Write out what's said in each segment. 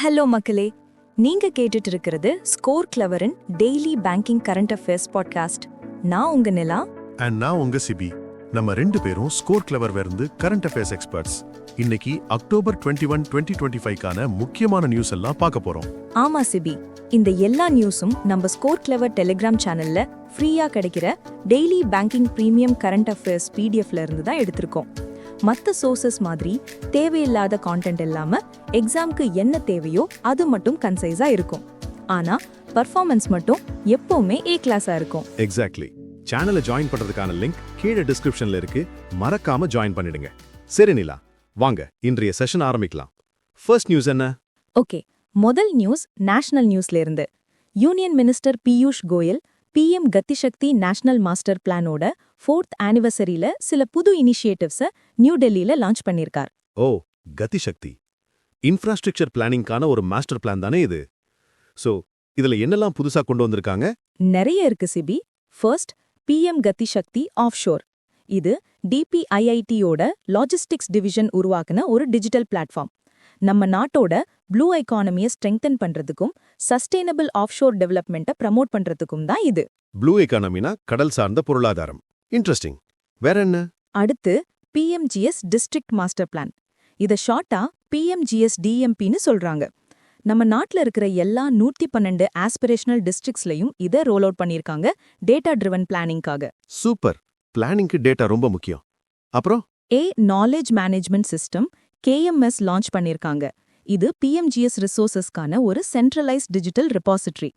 Hello மக்களே, நீங்க கேட்டுட்டு இருக்கிறது ஸ்கோர் கிளவரின் daily banking current affairs podcast. நான் உங்க நிலா அண்ட் நான் உங்க சிபி. நம்ம ரெண்டு பேரும் ஸ்கோர் கிளவர் இருந்து கரண்ட் அஃபேர்ஸ் எக்ஸ்பர்ட்ஸ். இன்னைக்கு அக்டோபர் 21, 2025க்கான முக்கியமான நியூஸ் எல்லாம் பார்க்க போறோம். ஆமா சிபி, இந்த எல்லா நியூஸும் நம்ம ஸ்கோர் கிளவர் டெலிகிராம் சேனல்ல ஃப்ரீயா கிடைக்கிற daily banking premium current affairs பிடிஎஃப்ல இருந்து தான் எடுத்திருக்கோம். மற்ற சோர்சஸ் மாதிரி தேவையில்லாத கான்டென்ட் இல்லாம எக்ஸாம்க்கு என்ன தேவையோ அது மட்டும் கன்சைஸா இருக்கும். ஆனா பர்ஃபார்மன்ஸ் மட்டும் எப்பவுமே ஏ கிளாஸா இருக்கும். எக்ஸாக்ட்லி. சேனலை ஜாயின் பண்றதுக்கான லிங்க் கீழே டிஸ்கிரிப்ஷன்ல இருக்கு, மறக்காம ஜாயின் பண்ணிடுங்க. சரி நிலா, வாங்க இன்றைய செஷன் ஆரம்பிக்கலாம். ஃபர்ஸ்ட் நியூஸ் என்ன? ஓகே, முதல் நியூஸ் நேஷனல் நியூஸ்ல இருந்து. Union minister Piyush Goyal PM Gati Shakti national master பிளானோட 4th ஆனிவர்சரியில சில புது இனிஷியேட்டிவ்ஸை நியூ டெல்லியில லான்ச் பண்ணிருக்கார். ஓ, கதிசக்தி இன்ஃப்ராஸ்ட்ரக்சர் பிளானிங்கான ஒரு மாஸ்டர் பிளான் தானே இது? சோ இதுல என்னெல்லாம் புதுசா கொண்டு வந்திருக்காங்க? நிறைய இருக்கு சிபி. First, PM Gati Shakti offshore. இது டிபிஐஐடியோட லாஜிஸ்டிக்ஸ் டிவிஷன் உருவாக்குன ஒரு டிஜிட்டல் பிளாட்ஃபார்ம். நம்ம நாட்டோட ப்ளூ எக்கானமியை ஸ்ட்ரெங்தன் பண்றதுக்கும் சஸ்டெயினபிள் ஆஃப்ஷோர் டெவலப்மெண்ட்டை ப்ரமோட் பண்றதுக்கும் தான் இது. ப்ளூ எக்கானமினா கடல் சார்ந்த பொருளாதாரம். இன்ட்ரெஸ்டிங். வேற என்ன? அடுத்து பிஎம்ஜிஎஸ் டிஸ்ட்ரிக்ட் மாஸ்டர் பிளான். இத ஷார்ட்டா பிஎம்ஜிஎஸ்டிஎம்பின்னு சொல்றாங்க. நம்ம நாட்டுல இருக்கிற எல்லா 112 ஆஸ்பிரேஷனல் டிஸ்ட்ரிக்ட்ஸ்லயும் இதை ரோல் அவுட் பண்ணிருக்காங்க, டேட்டா ட்ரிவன் பிளானிங்காக. சூப்பர். பிளானிங்க்கு டேட்டா ரொம்ப முக்கியம். அப்புறம் knowledge management system KMS launch பண்ணிருக்காங்க. இது பிஎம்ஜிஎஸ் ரிசோர்சஸ்க்கான ஒரு சென்ட்ரலைஸ்ட் டிஜிட்டல் ரெபாசிட்டரி.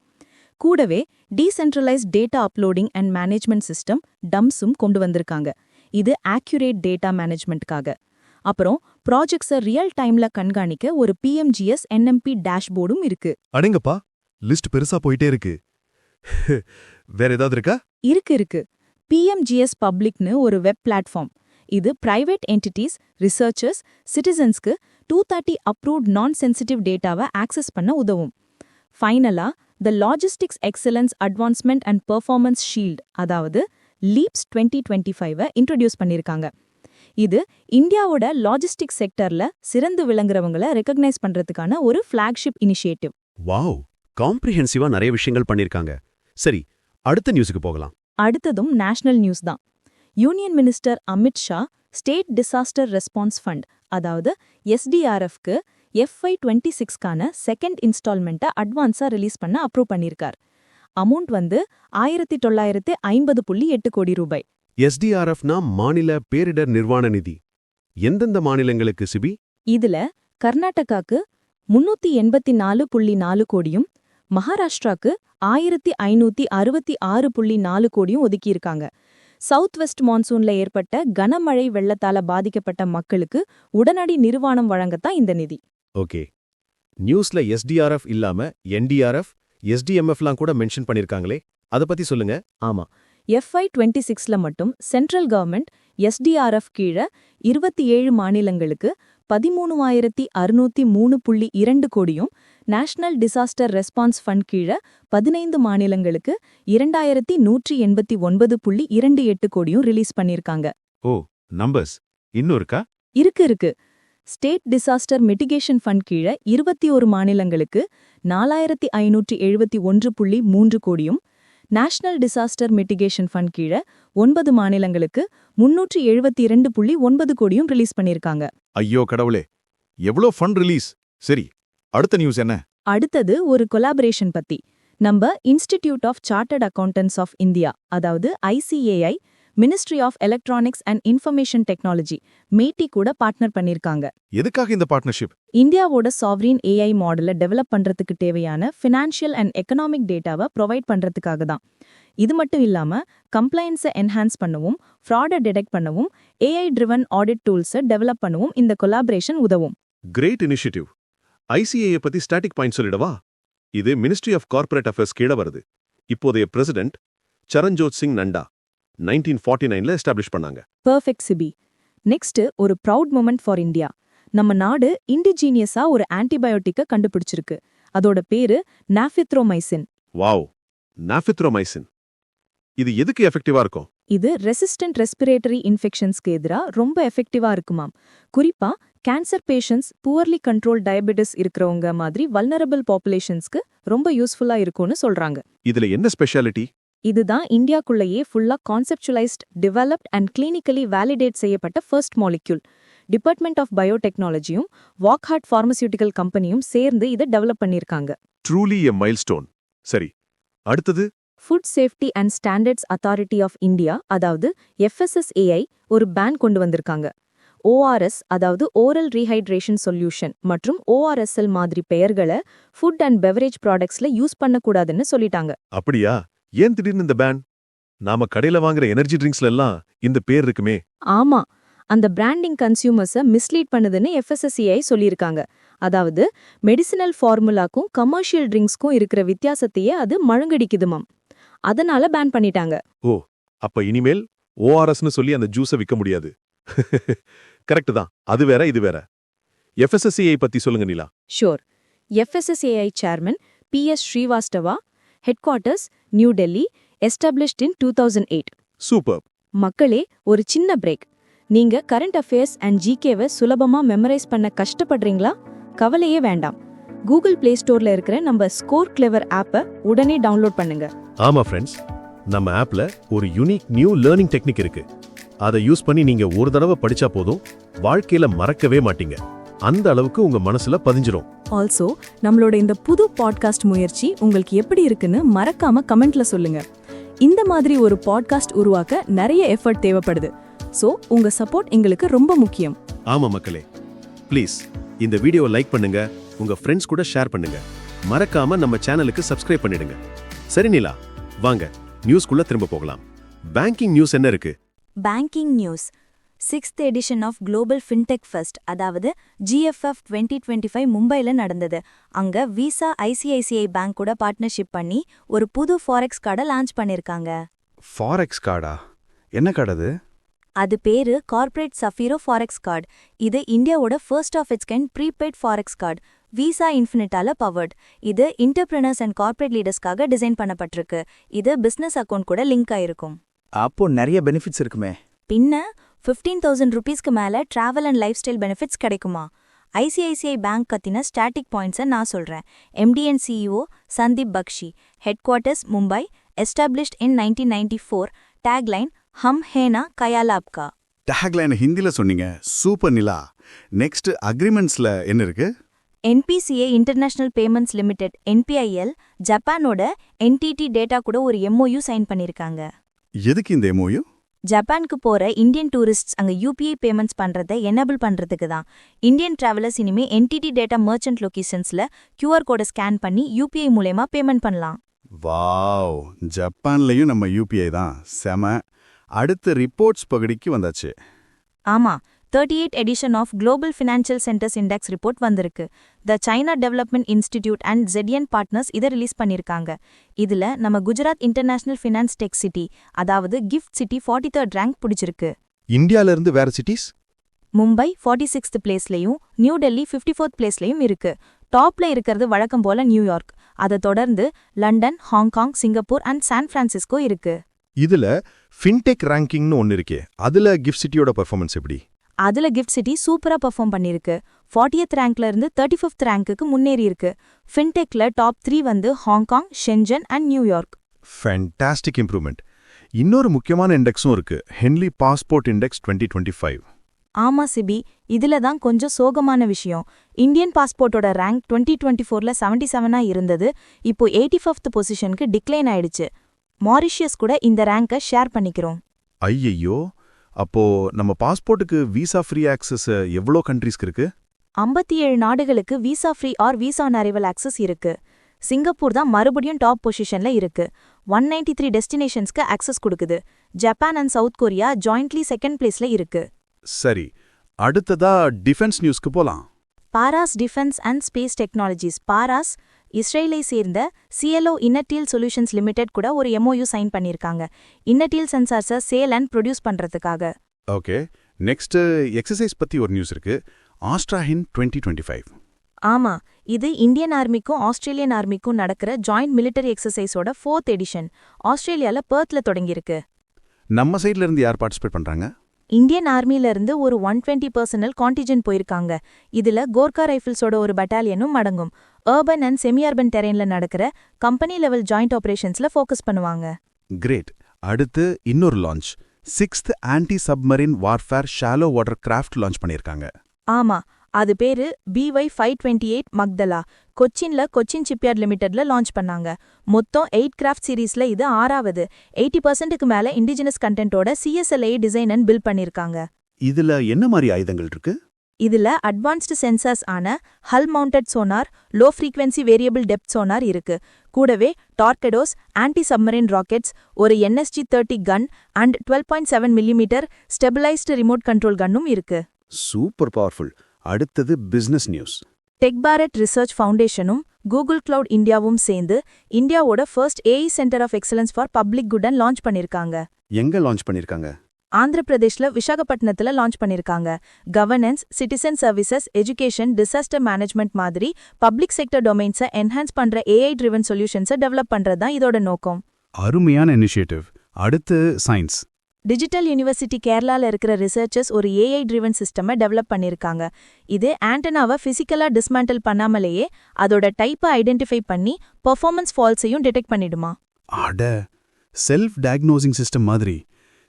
கூடவே decentralised data uploading and management system டம்ஸும் கொண்டு வந்திருக்காங்க. இது ஆக்யூரேட் டேட்டா மேனேஜ்மெண்ட்காக. அப்புறம் ப்ராஜெக்ட்ஸை ரியல் டைம்ல கண்காணிக்க ஒரு பிஎம்ஜிஎஸ் NMP டேஷ்போர்டும் இருக்கு. அடேங்கப்பா, லிஸ்ட் பெருசா போயிட்டே இருக்கு. வேற ஏதாவது இருக்கா? இருக்கு. பிஎம்ஜிஎஸ் பப்ளிக்னு ஒரு வெப் பிளாட்ஃபார்ம். இது பிரைவேட் என்டிட்டிஸ், ரிசர்ச்சர்ஸ், சிட்டிசன்ஸ்க்கு 230 அப்ரூவ்ட் நான் சென்சிட்டிவ் டேட்டாவை ஆக்சஸ் பண்ண உதவும். ஃபைனலா the logistics excellence advancement and performance shield, அதாவது லீப்ஸ் 2025 இன்ட்ரோடியூஸ் பண்ணிருக்காங்க. இது இந்தியாவோட லாஜிஸ்டிக்ஸ் செக்டர்ல சிறந்து விளங்குறவங்களை ரெகக்னைஸ் பண்றதுக்கான ஒரு ஃபிளாக்ஷிப் இனிஷியேட்டிவ். வாவ், காம்ப்ரிஹென்சிவா நிறைய விஷயங்கள் பண்ணிருக்காங்க. சரி, அடுத்த நியூஸுக்கு போகலாம். அடுத்ததும் நேஷனல் நியூஸ் தான். Union minister Amit Shah state disaster response fund, அதாவது SDRFக்கு FY26க்கான செகண்ட் இன்ஸ்டால்மெண்ட்டை அட்வான்ஸா ரிலீஸ் பண்ண அப்ரூவ் பண்ணிருக்கார். அமௌண்ட் வந்து 1950.8 கோடி ரூபாய். SDRFனா மாநில பேரிடர் நிர்வாண நிதி. எந்தெந்த மாநிலங்களுக்கு சிபி? இதுல கர்நாடகாக்கு 384.4 கோடியும், மகாராஷ்டிராக்கு 1566.4 கோடியும் ஒதுக்கியிருக்காங்க. சவுத் வெஸ்ட் மான்சூன்ல ஏற்பட்ட கனமழை வெள்ளத்தால பாதிக்கப்பட்ட மக்களுக்கு உடனடி நிர்வாணம் வழங்கத்தான் இந்த நிதி. ஓகே, நியூஸ்ல SDRF இல்லாம NDRF, SDMFலாம் கூட மென்ஷன் பண்ணிருக்காங்களே, அத பத்தி சொல்லுங்க. ஆமா, FY26ல மட்டும் சென்ட்ரல் கவர்மெண்ட் SDRF கீழே 27 மாநிலங்களுக்கு 13,603.2 கோடியும், நேஷனல் டிசாஸ்டர் ரெஸ்பான்ஸ் ஃபண்ட் கீழே 15 மாநிலங்களுக்கு 2,189.28 கோடியும் ரிலீஸ் பண்ணிருக்காங்க. ஓ, நம்பர்ஸ் இன்னும் இருக்கா? இருக்கு. ஸ்டேட் டிசாஸ்டர் மிட்டிகேஷன் ஃபண்ட் கீழே 21 மாநிலங்களுக்கு 4,571.3 கோடியும், நேஷனல் டிசாஸ்டர் மிட்டிகேஷன் ஃபண்ட் கீழே 9 மாநிலங்களுக்கு 372.9 கோடியும் ரிலீஸ் பண்ணிருக்காங்க. ஐயோ கடவுளே, எவ்வளோ ஃபண்ட் ரிலீஸ்! சரி, அடுத்த நியூஸ் என்ன? அடுத்தது ஒரு கொலாபரேஷன் பத்தி. நம்ம institute of chartered accountants of India, அதாவது ICAI, ministry of electronics and information technology MEITI கூட பார்ட்னர் பண்ணிருக்காங்க. எதுக்காக இந்த பார்ட்னர்ஷிப்? இந்தியாவோட சாவரீன் AI மாடலை டெவலப் பண்றதுக்கு தேவையான ஃபினான்ஷியல் அண்ட் எக்கனாமிக் டேட்டாவை ப்ரொவைட் பண்றதுக்காக தான். இது மட்டும் இல்லாம கம்ப்ளைன்ஸை என்ஹான்ஸ் பண்ணவும், ஃப்ராடை டிடெக்ட் பண்ணவும், AI ட்ரிவன் ஆடிட் டூல்ஸை டெவலப் பண்ணவும் இந்த கொலாபரேஷன் உதவும். Great initiative. ICAI பத்தி ஸ்டாட்டிக் பாயிண்ட் சொல்லிடவா? இது மினிஸ்ட்ரி ஆஃப் கார்ப்பரேட் அஃபேர்ஸ் கீழ வருது. இப்போதைய பிரசிடென்ட் சரண்ஜோத் சிங் நண்டா 1949ல எஸ்டாப்ளிஷ் பண்ணாங்க. பெர்ஃபெக்ட் சிபி. நெக்ஸ்ட் ஒரு ப்ரவுட் மொமெண்ட் ஃபார் இந்தியா. நம்ம நாடு இண்டிஜீனியஸா ஒரு ஆன்டிபயோட்டிக்கை கண்டுபிடிச்சிருக்கு. அதோட பேரு நாஃபித்ரோமைசின். வாவ், நாஃபித்ரோமைசின். இது எதுக்கு எஃபெக்டிவா இருக்கும்? இது ரெசிஸ்டன்ட் ரெஸ்பிரேட்டரி இன்ஃபெக்ஷன்ஸ்க்கு எதிரா ரொம்ப எஃபெக்டிவா இருக்குமாம். குறிப்பா cancer patients, poorly control diabetes இருக்கிறவங்க மாதிரி வல்னரபிள் பாப்புலேஷன்ஸ்க்கு ரொம்ப யூஸ்ஃபுல்லா இருக்கும்னு சொல்றாங்க. இதுல என்ன ஸ்பெஷாலிட்டி? இதுதான் இந்தியாக்குள்ளேயே ஃபுல்லா conceptualised, developed and clinically validate செய்யப்பட்ட ஃபர்ஸ்ட் மாலிக்யூல். டிபார்ட்மெண்ட் ஆஃப் பயோடெக்னாலஜியும் வாக்ஹார்ட் பார்மசியூட்டிக்கல் கம்பெனியும் சேர்ந்து இதை டெவலப் பண்ணியிருக்காங்க. Truly a milestone. சரி, அடுத்தது? Food safety and standards authority of India, அதாவது FSSAI, ஒரு பேன் கொண்டு வந்திருக்காங்க. ORS, அதாவது ஓரல் ரீஹைட்ரேஷன் சொல்யூஷன், மற்றும் ORSL மாதிரி பெயர்களை ஃபுட் அண்ட் பெவரேஜ் ப்ராடக்ட்ஸ்ல யூஸ் பண்ணக்கூடாதுன்னு சொல்லிட்டாங்க. அப்படியா? ஏன் திடீர்னு இந்த பேன்? நாம கடையில வாங்குற எனர்ஜி ட்ரிங்க்ஸ்ல எல்லாம் இந்த பேர் இருக்குமே. ஆமா, அந்த பிராண்டிங் கன்சியூமர்ஸை மிஸ்லீட் பண்ணுதுன்னு FSSAI சொல்லியிருக்காங்க. அதாவது மெடிசினல் ஃபார்முலாக்கும் கமர்ஷியல் ட்ரிங்க்ஸ்க்கும் இருக்கிற வித்தியாசத்தையே அது மழுங்கடிக்குதுமாம். அதனால பேன் பண்ணிட்டாங்க. ஓ, அப்ப இனிமேல் ORSன்னு சொல்லி அந்த ஜூஸை விற்க முடியாது. கரெக்ட் தான். அது வேற, இது வேற. FSSAI பத்தி சொல்லுங்க Neela. Sure. FSSAI chairman PS Srivastava, headquarters New Delhi, established in 2008. Super. மக்களே, ஒரு சின்ன பிரேக். நீங்க கரண்ட் அஃபேர்ஸ் அண்ட் GKவை சுலபமா மெமரைஸ் பண்ண கஷ்டப்படுறீங்களா? கவலையே வேண்டாம். கூகுள் பிளே ஸ்டோர்ல இருக்கிற நம்ம ஸ்கோர் கிளெவர் ஆப்பை உடனே டவுன்லோட் பண்ணுங்க. ஆமா ஃப்ரெண்ட்ஸ், நம்ம ஆப்ல ஒரு யூனிக் நியூ லேர்னிங் டெக்னிக் இருக்கு. அதை யூஸ் பண்ணி நீங்க ஒரு தடவை படிச்சா போதும், வாழ்க்கையில மறக்கவே மாட்டீங்க. அந்த அளவுக்கு உங்க மனசுல பதிஞ்சிரும். ஆல்சோ, நம்மளோட இந்த புது பாட்காஸ்ட் முயற்சி உங்களுக்கு எப்படி இருக்குன்னு மறக்காம கமெண்ட்ல சொல்லுங்க. இந்த மாதிரி ஒரு பாட்காஸ்ட் உருவாக்க நிறைய எஃபர்ட் தேவைப்படுது. சோ உங்க சப்போர்ட் எங்களுக்கு ரொம்ப முக்கியம். ஆமா மக்களே, ப்ளீஸ் இந்த வீடியோவை லைக் பண்ணுங்க, உங்க ஃப்ரெண்ட்ஸ் கூட ஷேர் பண்ணுங்க. மறக்காம நம்ம சேனலுக்கு சப்ஸ்கிரைப் பண்ணிடுங்க. சரி நீலா, வாங்க நியூஸ்குள்ள திரும்ப போகலாம். பேங்கிங் நியூஸ் என்ன இருக்கு? Banking news 6th edition of global fintech fest, அதாவது GFF 2025 மும்பைல நடந்தது. அங்க விசா ICICI பேங்க் கூட பார்ட்னர்ஷிப் பண்ணி ஒரு புது ஃபாரெக்ஸ் கார்டை லான்ச் பண்ணிருக்காங்க. ஃபாரெக்ஸ் கார்டா? என்ன கார்டு அது? அது பேரு கார்ப்பரேட் சஃபீரோ ஃபாரெக்ஸ் கார்டு. இது இந்தியாவோட first of its kind prepaid forex card. Visa இன்ஃபினிட்டால பவர்ட். இது என்டர்பிரினர்ஸ் அண்ட் கார்ப்பரேட் லீடர்ஸ்க்காக டிசைன் பண்ணப்பட்டிருக்கு. இது பிசினஸ் அக்கவுண்ட் கூட லிங்க் ஆயிருக்கும். அப்போ நிறைய பெனிஃபிட்ஸ் இருக்குமே. பின்ன 15,000 ரூபீஸ்க்கு மேல travel and life style benefits கிடைக்குமா? ICICI பேங்க் கத்தின ஸ்டாட்டிக் பாயிண்ட்ஸை நான் சொல்றேன். MD and CEO Sandeep Bakhshi, headquarters Mumbai, established in 1994, tagline ஹம் ஹேனா கயாலா அப்கா. டேக்லைன் ஹிந்தில சொன்னீங்க, சூப்பர் நிலா. நெக்ஸ்ட் அக்ரிமெண்ட்ஸ்ல என்ன இருக்கு? NPCA international payments limited NPIL ஜப்பானோட NTT டேட்டா கூட ஒரு MOU சைன் பண்ணிருக்காங்க. எதுக்கு இந்த MOU? ஜப்பானுக்கு போற இந்தியன் டூரிஸ்ட்ஸ் அங்க UPI பேமெண்ட்ஸ் பண்றதை எனேபிள் பண்றதுக்கு தான். இந்தியன் டிராவலர்ஸ் இனிமே NTT டேட்டா மர்ச்சன்ட் லொகேஷன்ஸ்ல QR கோடை ஸ்கேன் பண்ணி UPI மூலமா பேமெண்ட் பண்ணலாம். வாவ், ஜப்பான்லயும் நம்ம UPI தான். செம. அடுத்த ரிப்போர்ட்ஸ் பகுதிக்கு வந்தாச்சு. ஆமா, 38th edition of global financial centres index report வந்திருக்கு. The China development institute and ZN partners இதை ரிலீஸ் பண்ணிருக்காங்க. இதுல நம்ம Gujarat international finance tech city, அதாவது கிஃப்ட் சிட்டி 43rd ரேங்க் பிடிச்சிருக்கு. இந்தியால இருந்து வேற சிட்டிஸ்? மும்பை 46th பிளேஸ்லயும் நியூ டெல்லி 54th பிளேஸ்லயும் இருக்கு. டாப்ல இருக்கிறது வழக்கம் போல நியூயார்க். அதை தொடர்ந்து London, Hong Kong, Singapore and San Francisco இருக்கு. இதுல ஃபின்டெக் ரேங்கிங்னு ஒன்னு இருக்கே, அதுல கிஃப்ட் சிட்டியோட பெர்ஃபார்மன்ஸ் எப்படி? அதுல கிஃப்ட் சிட்டி சூப்பரா பெர்ஃபார்ம் பண்ணிருக்கு. 40th ரேங்க்ல இருந்து 35th ரேங்க்குக்கு முன்னேறி இருக்கு. ஃபின்டெக்ல டாப் 3 வந்து Hong Kong, Shenzhen and New York. Fantastic improvement. இன்னொரு முக்கியமான இண்டெக்ஸும் இருக்கு, ஹென்லி பாஸ்போர்ட் இண்டெக்ஸ் 2025. ஆமா சிபி, இதுல தான் கொஞ்சம் சோகமான விஷயம். இந்தியன் பாஸ்போர்ட்டோட ரேங்க் 2024ல 77ஆ இருந்தது. இப்போ 85th பொசிஷனுக்கு டிக்ளைன் ஆயிடுச்சு. மாரிஷியஸ் கூட இந்த ரேங்கை ஷேர் பண்ணிக்கிறோம். ஐயையோ, அப்போ நம்ம பாஸ்போர்ட்டுக்கு விசா ஃப்ரீ ஆக்சஸ் எவ்வளோ கண்ட்ரீஸ்க்கு இருக்கு? 57 நாடுகளுக்கு visa free or visa on arrival access இருக்கு. சிங்கப்பூர் தான் மறுபடியும் டாப் பொசிஷன்ல இருக்கு. 193 டெஸ்டினேஷன்ஸ்க்கு ஆக்சஸ் கொடுக்குது. Japan and South Korea jointly second பிளேஸ்ல இருக்கு. சரி, அடுத்ததா டிஃபென்ஸ் நியூஸ்க்கு போலாம். Paras defence and space technologies, Paras இஸ்ரேலை சேர்ந்த CLO இன்னர்டீல் சொல்யூஷன்ஸ் லிமிடெட் கூட ஒரு MOU சைன் பண்ணிருக்காங்க. இன்னர்டீல் சென்சார்ஸை சேல் அண்ட் ப்ரொடியூஸ் பண்றதுக்காக. ஓகே, நெக்ஸ்ட் எக்ஸசைஸ் பத்தி ஒரு நியூஸ் இருக்கு. ஆஸ்ட்ராஹின் 2025. ஆமா, இது இந்தியன் ஆர்மிக்கும் ஆஸ்திரேலியன் ஆர்மிக்கும் நடக்கிற ஜாயிண்ட் மிலிட்டரி எக்ஸசைஸோட 4th எடிஷன். ஆஸ்திரேலியால பெர்த்ல தொடங்கியிருக்கு. நம்ம சைட்ல இருந்து யார் பார்ட்டிசிபேட் பண்றாங்க? இந்தியன் ஆர்மில இருந்து ஒரு 120 பர்சனல் கான்டிஜென்ட் போயிருக்காங்க. இதுல கோர்கா ரைஃபிள்ஸோட ஒரு பட்டாலியனும் அடங்கும். அர்பன் அண்ட் செமி அர்பன் டெரெயின்ல நடக்கிற கம்பெனி லெவல் ஜாயிண்ட் ஆபரேஷன்ஸ்ல ஃபோக்கஸ் பண்ணுவாங்க. கிரேட். அடுத்து இன்னொரு launch 6th anti submarine warfare shallow water craft launch பண்ணியிருக்காங்க. ஆமா, அது பேரு BY-528 மக்தலா. கொச்சின்ல கொச்சின் ஷிப்யார்ட் லிமிடெட்ல லான்ச் பண்ணாங்க. மொத்தம் 8 கிராஃப்ட் சீரீஸ்ல இது 6வது. 80%க்கு மேல இண்டிஜினஸ் கண்டென்ட்டோட CSLA டிசைன் அண்ட் பில்ட் பண்ணிருக்காங்க. இதுல என்ன மாதிரி ஆயுதங்கள் இருக்கு? இதுல அட்வான்ஸ்டு சென்சார்ஸ் ஆன hull mounted sonar, low frequency variable depth sonar இருக்கு. கூடவே டார்கெடோஸ், ஆன்டி சப்மரின் ராக்கெட்ஸ், ஒரு NSG-30 gun and 12.7 mm stabilised remote control கன்னும் இருக்கு. Super powerful. அடுத்தது பிசினஸ் நியூஸ். டெக்பாரட் ரிசர்ச் ஃபவுண்டேஷனும் கூகுள் கிளவுட் இந்தியாவும் சேர்ந்து இந்தியாவோட first AI centre of excellence for public குட்டன் லான்ச் பண்ணிருக்காங்க. எங்க லான்ச் பண்ணிருக்காங்க? ஆந்திர பிரதேஷ்ல விசாகப்பட்டினத்துல லான்ச் பண்ணிருக்காங்க. Governance, citizen services, education, disaster management மாதிரி பப்ளிக் செக்டர் டொமைன்ஸை என்ஹான்ஸ் பண்ற AI ட்ரிவன் சொல்யூஷன்ஸை டெவலப் பண்றதுதான் இதோட நோக்கம். அருமையான இனிஷியேட்டிவ். அடுத்து சயின்ஸ். டிஜிட்டல் யூனிவர்சிட்டி கேரளால இருக்கிற ரிசர்ச்சர்ஸ் ஒரு AI ட்ரிவன் சிஸ்டமை டெவலப் பண்ணிருக்காங்க. இது ஆண்டனாவை பிசிக்கலா டிஸ்மேண்டில் பண்ணாமலேயே அதோட டைப்பை ஐடென்டிஃபை பண்ணி பெர்ஃபார்மன்ஸ் ஃபால்ஸையும் டிடெக்ட் பண்ணிடுமா. அட, செல்ஃப் டயக்னோசிங் சிஸ்டம் மாதிரி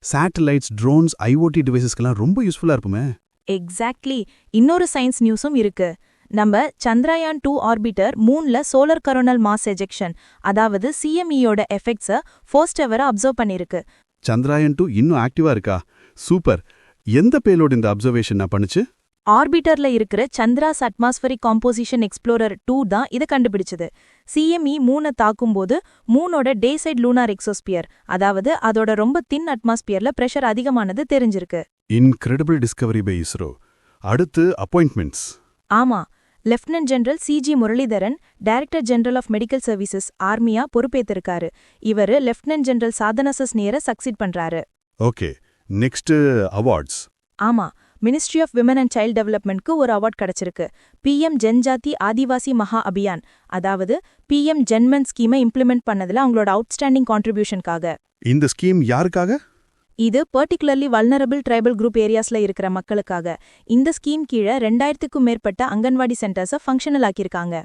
சேட்டலைட்ஸ், ட்ரோன்ஸ், IoT டிவைசஸ்க்கெல்லாம் ரொம்ப யூஸ்ஃபுல்லா இருக்குமே. எக்ஸாக்ட்லி. இன்னொரு சயின்ஸ் நியூஸும் இருக்கு. நம்ம சந்திரயான் 2 ஆர்பிட்டர் மூன்ல சோலார் கரோனல் மாஸ் எஜெக்ஷன், அதாவது CMEயோட எஃபெக்ட்ஸை ஃபர்ஸ்ட் எவரா அப்சர்வ் பண்ணிருக்கு. சந்திராயன் 2 இன்னும் ஆக்டிவா இருக்கா? சூப்பர். எந்த பேலோட் இந்த அப்சர்வேஷன் பண்ணுச்சு? ஆர்பிட்டர்ல இருக்கிற சந்திராஸ் அட்மாஸ்பரிக் காம்போசிஷன் எக்ஸ்ப்ளோரர் 2 தான் இதை கண்டுபிடிச்சது. CME 3 தாக்கும்போது மூனோட டே சைட் லூனார் எக்ஸோஸ்பியர், அதாவது அதோட ரொம்ப தின் அட்மாஸ்பியர்ல பிரஷர் அதிகமானது தெரிஞ்சிருக்கு. Incredible discovery by ISRO. அடுத்து அப்பாயின்ட்மெண்ட்ஸ். ஆமா, lieutenant general CG Muralidharan director general of medical services ஆர்மியா பொறுப்பேற்றிருக்காரு. இவரு லெப்டினன்ட் ஜெனரல் சாதனாசஸ் நேர சக்சீட் பண்றாரு. Okay, next awards. ஆமா, ministry of women and child டெவலப்மெண்ட்க்கு ஒரு அவார்ட் கிடைச்சிருக்கு. PM ஜன்ஜாதி ஆதிவாசி மகா அபியான், அதாவது PM ஜென்மன் ஸ்கீமை இம்ப்ளிமெண்ட் பண்ணதுல அவங்களோட அவுட்ஸ்டாண்டிங் கான்ட்ரிபியூஷனுக்காக. இந்த ஸ்கீம் யாருக்காக? இது பர்டிகுலர்லி வல்னரபிள் ட்ரைபல் குரூப் ஏரியாஸ்ல இருக்கிற மக்களுக்காக. இந்த ஸ்கீம் கீழே 2000க்கும் மேற்பட்ட அங்கன்வாடி சென்டர்ஸை ஃபங்க்ஷனல் ஆக்கியிருக்காங்க.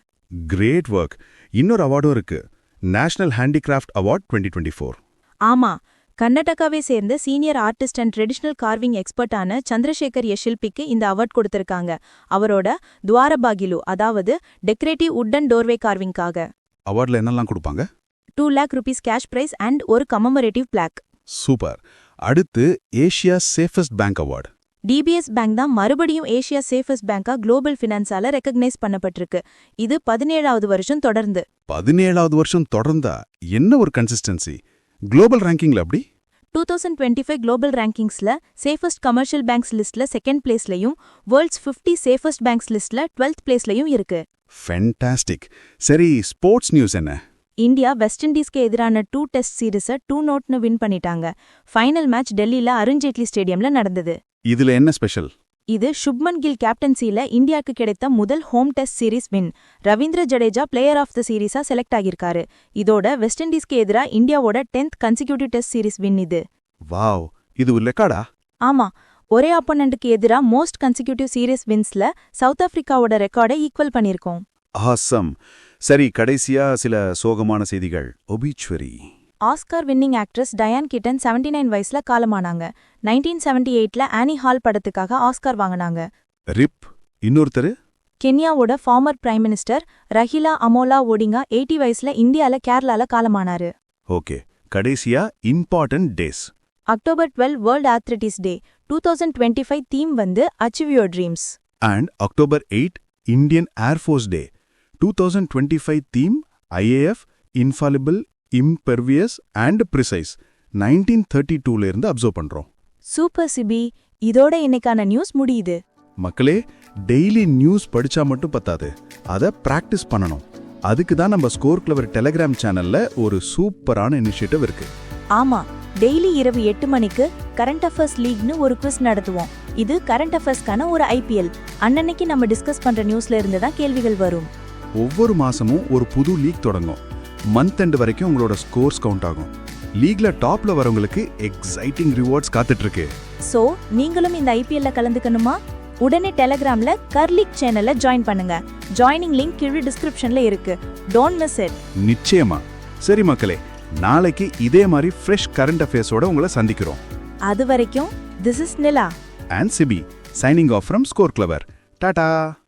Great work. இன்னொரு அவார்டும் இருக்கு, நேஷனல் ஹேண்டிகிராஃப்ட் அவார்ட் 2024. ஆமா, கர்நாடகாவை சேர்ந்த senior artist and traditional carving எக்ஸ்பர்ட்டான சந்திரசேகர் யஷில்பிக்கு இந்த அவார்ட் கொடுத்திருக்காங்க. அவரோட துவாரபாகிலு, அதாவது டெக்கரேட்டிவ் உட்டன் டோர்வே கார்விங்காக. அவார்ட்ல என்னெல்லாம் கொடுப்பாங்க? 2 lakh rupees cash prize and ஒரு கமமரேட்டிவ் பிளாக். சூப்பர். அடுத்து Asia safest bank award. DBS bank தான் மறுபடியும் ஏஷியா சேஃபஸ்ட் பேங்கா குளோபல் ஃபினான்ஸால ரெக்கக்னைஸ் பண்ணப்பட்டிருக்கு. இது 17வது வருஷம் தொடர்ந்து. 17வது வருஷம் தொடர்ந்தா என்ன ஒரு கன்சிஸ்டன்சி! குளோபல் ரேங்கிங்ல அப்படி 2025 குளோபல் ரேங்கிங்ஸ்ல சேஃபஸ்ட் கமர்ஷியல் பேங்க்ஸ் லிஸ்ட்ல 2nd பிளேஸ்லயும் வேர்ல்ட்ஸ் 50 சேஃபஸ்ட் பேங்க்ஸ் லிஸ்ட்ல 12th பிளேஸ்லயும் இருக்கு. ஃபென்டாஸ்டிக். சரி, ஸ்போர்ட்ஸ் நியூஸ் என்ன? இந்தியா வெஸ்ட் இண்டீஸ்க்கு எதிரான 2 டெஸ்ட் சீரிஸை 2-0 வின் பண்ணிட்டாங்க. ஃபைனல் மேட்ச் டெல்லியில அருண்ஜேட்லி ஸ்டேடியம்ல நடந்தது. இதுல என்ன ஸ்பெஷல்? இது சுப்மன் கில் கேப்டன்சில இந்தியாக்கு கிடைத்த முதல் home test series win. Ravindra Jadeja player of the சீரிஸா செலக்ட் ஆகியிருக்காரு. இதோட வெஸ்ட் இண்டீஸ்க்கு எதிரா இந்தியாவோட 10th consecutive test series win இது. வாவ், இது ஒரு ரெக்கார்டா? ஆமா, ஒரே ஆப்போனன்ட்க்கு எதிரா மோஸ்ட் கன்சிக்யூட்டிவ் சீரிஸ் வின்ஸ்ல சவுத் ஆப்பிரிக்காவோட ரெக்கார்டை ஈக்குவல் பண்ணியிருக்கோம். ஆசம். சரி, கடைசியா சில சோகமான செய்திகள். Obituary. Oscar winning actress Diane Keaton 79 வயசுல காலமானாங்க. 1978ல ஆனி ஹால் படத்துக்காக ஆஸ்கார் வாங்கினாங்க. ரிப். இன்னொருத்தரு? கென்யாவோட former prime minister Raila Amolo Odinga 80 வயசுல இந்தியால கேரளால காலமானாரு. ஓகே, கடைசியா important days. October 12 world athletics day. 2025 theme வந்து achieve your dreams. And October 8 Indian air force day. 2025 theme IAF infallible, impervious and precise. 1932ல இருந்து அப்சர்வ் பண்றோம். சூப்பர் சிபி. இதோட இன்னைக்கான நியூஸ் முடியுது. மக்களே, டெய்லி நியூஸ் படிச்சா மட்டும் பத்தாது, அதை பிராக்டிஸ் பண்ணணும். அதுக்கு தான் நம்ம ஸ்கோர் கிளவர் டெலிகிராம் சேனல்ல ஒரு சூப்பரான இனிஷியேட்டிவ் இருக்கு. ஆமா, டெய்லி இரவு 8 மணிக்கு கரண்ட் அஃபேர்ஸ் லீக்னு ஒரு குவிஸ் நடத்துவோம். இது கரண்ட் அஃபேர்ஸ்க்கான ஒரு IPL. அன்னன்னைக்கு நம்ம டிஸ்கஸ் பண்ற நியூஸ்ல இருந்து தான் கேள்விகள் வரும். ஒவ்வொரு மாசமும் ஒரு புது லீக் தொடங்கும். மந்த் எண்ட் வரைக்கும் உங்களோட ஸ்கோர்ஸ் கவுண்ட் ஆகும். லீக்ல டாப்ல வரவங்களுக்கு எக்ஸைட்டிங் ரிவார்ட்ஸ் காத்துட்டு இருக்கு. சோ நீங்களும் இந்த ஐபிஎல்ல கலந்துக்கணுமா? உடனே டெலகிராம்ல கர்லிக் சேனலை ஜாயின் பண்ணுங்க. ஜாயினிங் லிங்க் கீழே டிஸ்கிரிப்ஷன்ல இருக்கு. Don't miss it. நிச்சயமா. சரி மக்களே, நாளைக்கு இதே மாதிரி ஃப்ரெஷ் கரண்ட் அஃபேர்ஸோட உங்களை சந்திக்கிறோம். அது வரைக்கும் this is Nila And Sibi, signing off from Score Clever. Ta-ta!